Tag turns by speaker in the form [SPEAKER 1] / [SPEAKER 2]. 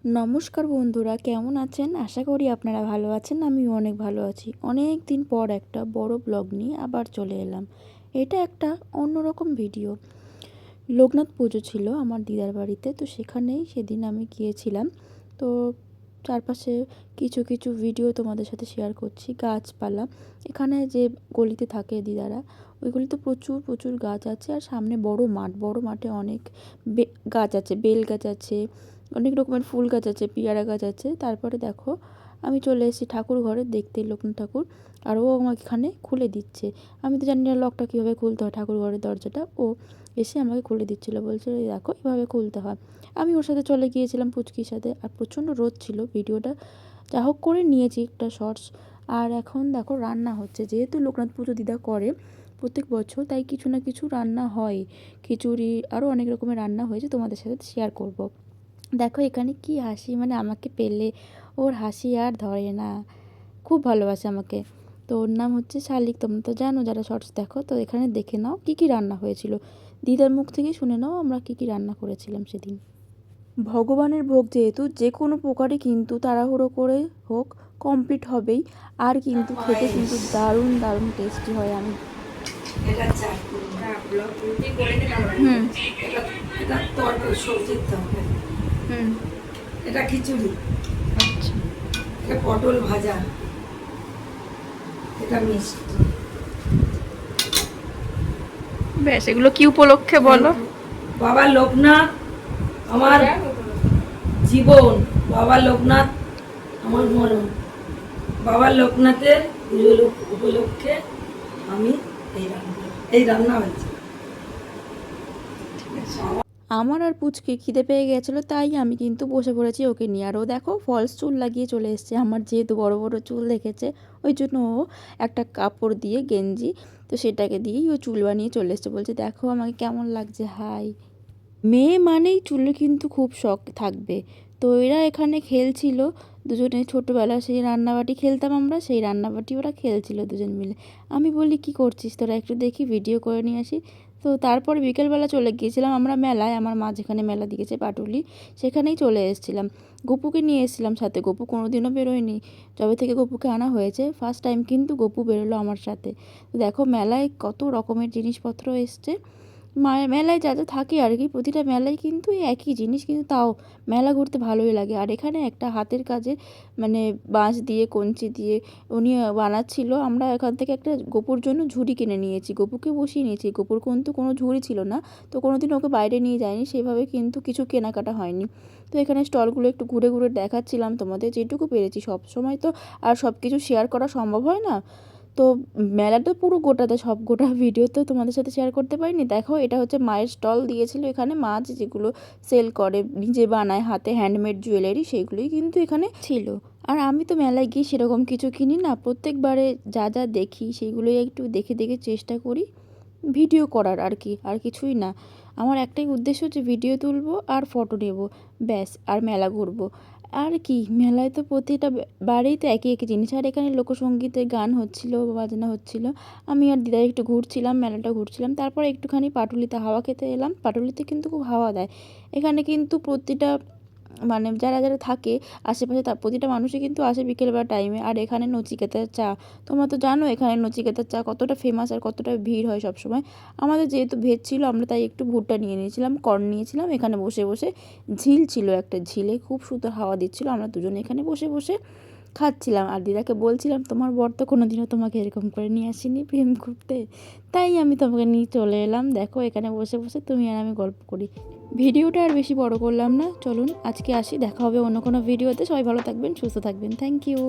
[SPEAKER 1] নমস্কার বন্ধুরা, কেমন আছেন? আশা করি আপনারা ভালো আছেন। আমিও অনেক ভালো আছি। অনেক দিন পর একটা বড় ব্লগ নিয়ে আবার চলে এলাম। এটা একটা অন্যরকম ভিডিও। লোকনাথ পুজো ছিল আমার দিদার বাড়িতে, তো সেখানেই সেদিন আমি গিয়েছিলাম। তো চারপাশে কিছু কিছু ভিডিও তোমাদের সাথে শেয়ার করছি। গাছপালা এখানে যে গলিতে থাকে দিদারা, ওই গলিতে প্রচুর প্রচুর গাছ আছে। আর সামনে বড় মাঠ, বড় মাঠে অনেক গাছ আছে, বেল গাছ আছে, অনেক রকমের ফুল গাছ আছে, পেয়ারা গাছ আছে। তারপরে দেখো আমি চলে এসেছি ঠাকুর ঘরে দেখতে, লোকনাথ ঠাকুর। আর ও আমাকে এখানে খুলে দিচ্ছে। আমি তো জানি না লকটা কীভাবে খুলতে হয়, ঠাকুর ঘরের দরজাটা। ও এসে আমাকে খুলে দিচ্ছিলো, বলছিল দেখো এভাবে খুলতে হয়। আমি ওর সাথে চলে গিয়েছিলাম পুচকির সাথে। আর প্রচণ্ড রোদ ছিল, ভিডিওটা যা হোক করে নিয়েছি একটা শর্টস। আর এখন দেখো রান্না হচ্ছে, যেহেতু লোকনাথ পুজো দিদা করে প্রত্যেক বছর, তাই কিছু না কিছু রান্না হয়। খিচুড়ি আরও অনেক রকমের রান্না হয়েছে, তোমাদের সাথে শেয়ার করব। দেখো এখানে কি হাসি, মানে আমাকে পেলে ওর হাসি আর ধরে না, খুব ভালোবাসে আমাকে। তো ওর নাম হচ্ছে শালিক, তোমরা তো জানো যারা শর্টস দেখো। তো এখানে দেখে নাও কি কি রান্না হয়েছিল, দিদার মুখ থেকে শুনে নাও আমরা কি কি রান্না করেছিলাম সেদিন। ভগবানের ভোগ যেহেতু, যে কোনো প্রকারে কিন্তু তাড়াহুড়ো করে হোক কমপ্লিট হবেই। আর কিন্তু খেতে কিন্তু দারুণ দারুণ টেস্টি হয়। আমি হুম
[SPEAKER 2] সবজির তরকারি,
[SPEAKER 1] হুম
[SPEAKER 2] এটা খিচুড়ি,
[SPEAKER 1] আচ্ছা,
[SPEAKER 2] এটা পটল ভাজা, এটা মিষ্টি।
[SPEAKER 1] বেশ, এগুলো কি উপলক্ষে বলো?
[SPEAKER 2] বাবা লোকনাথ আমার জীবন, বাবা লোকনাথ আমার মরণ। বাবা লোকনাথের পুজো উপলক্ষে আমি এই রান্না হয়েছে।
[SPEAKER 1] আমার আর পুচকে খিদে পেয়ে গেছিলো, তাই আমি কিন্তু বসে পড়েছি ওকে নিয়ে। আর ও দেখো ফলস চুল লাগিয়ে চলে এসছে। আমার যেহেতু বড় বড় চুল দেখেছে, ওই জন্য ও একটা কাপড় দিয়ে গেঞ্জি, তো সেটাকে দিয়েই ও চুল বানিয়ে চলে এসছে। বলছে দেখো আমাকে কেমন লাগছে, হাই। মেয়ে মানেই চুলে কিন্তু খুব শখ থাকবে। তো এরা এখানে খেলছিল দুজনে, ছোটোবেলা সেই রান্নাবাটি খেলতাম আমরা, সেই রান্নাবাটি ওরা খেলছিল দুজন মিলে। আমি বলি কি করছিস তোরা, একটু দেখি ভিডিও করে নিয়ে আসি। তো তারপর বিকেলবেলা চলে গিয়েছিলাম আমরা মেলায়, আমার মা যেখানে মেলা দিয়েছে পাটুলি, সেখানেই চলে এসেছিলাম। গপুকে নিয়ে এসেছিলাম সাথে, গপু কোনোদিনও বেরোয়নি। যবে থেকে গপুকে আনা হয়েছে ফার্স্ট টাইম কিন্তু গপু বেরোলো আমার সাথে। তো দেখো মেলায় কত রকমের জিনিসপত্র এসছে। মেলায় যা যা থাকে আর কি, প্রতিটা মেলায় কিন্তু এই একই জিনিস, কিন্তু তাও মেলা ঘুরতে ভালোই লাগে। আর এখানে একটা হাতের কাজে, মানে বাঁশ দিয়ে কঞ্চি দিয়ে উনি বানাচ্ছিল। আমরা এখান থেকে একটা গপুর জন্য ঝুড়ি কিনে নিয়েছি, গপুকে বসিয়ে নিয়েছি। গপুর কিন্তু কোনো ঝুড়ি ছিল না, তো কোনোদিন ওকে বাইরে নিয়ে যায়নি, সেভাবে কিন্তু কিছু কেনাকাটা হয়নি। তো এখানে স্টলগুলো একটু ঘুরে ঘুরে দেখাচ্ছিলাম তোমাদের, যেটুকু পেরেছি। সব সময় তো আর সব কিছু শেয়ার করা সম্ভব হয় না। তো মেলাটা পুরো গোটাতে, সব গোটা ভিডিও তো তোমাদের সাথে শেয়ার করতে পারিনি। দেখো এটা হচ্ছে মায়ের স্টল দিয়েছিল এখানে, মা যেগুলো সেল করে, নিজে বানায় হাতে, হ্যান্ডমেড জুয়েলারি, সেইগুলোই কিন্তু এখানে ছিল। আর আমি তো মেলায় গিয়ে সেরকম কিছু কিনি না, প্রত্যেকবারে যা যা দেখি সেইগুলোই একটু দেখে দেখে চেষ্টা করি ভিডিও করার, আর কি, আর কিছুই না। আমার একটাই উদ্দেশ্য যে ভিডিও তুলবো আর ফটো নেব, ব্যাস, আর মেলা ঘুরবো। আর কি, মেলায় তো প্রতিটা বারেই তো একই একই জিনিস। আর এখানে লোকসঙ্গীতের গান হচ্ছিল, বাজনা হচ্ছিল। আমি আর দিদা একটু ঘুরছিলাম, মেলাটা ঘুরছিলাম। তারপর একটুখানি পাটুলিতে হাওয়া খেতে এলাম। পাটুলিতে কিন্তু খুব হাওয়া দেয় এখানে, কিন্তু প্রতিটা মানে যারা যারা থাকে আশেপাশে, তার প্রতিটা মানুষই কিন্তু আসে বিকেলবেলা টাইমে। আর এখানে নচিকেতার চা, তোমরা তো জানো এখানে নচিকেতার চা কতটা ফেমাস আর কতটা ভিড় হয় সব সময়। আমাদের যেহেতু ভেজ ছিল, আমরা তাই একটু ভুট্টা নিয়ে নিয়েছিলাম, কর্ন নিয়েছিলাম। এখানে বসে বসে, ঝিল ছিল একটা, ঝিলে খুব সুন্দর হাওয়া দিচ্ছিল, আমরা দুজনে এখানে বসে বসে খাচ্ছিলাম। আর দিদাকে বলছিলাম তোমার বর তো কোনোদিনও তোমাকে এরকম করে নিয়ে আসেনি প্রেম করতে, তাই আমি তোমাকে নিয়ে চলে এলাম। দেখো এখানে বসে বসে তুমি আর আমি গল্প করি। ভিডিওটা আর বেশি বড় করলাম না, চলুন আজকে আসি, দেখা হবে অন্য কোনো ভিডিওতে। সবাই ভালো থাকবেন, সুস্থ থাকবেন, থ্যাংক ইউ।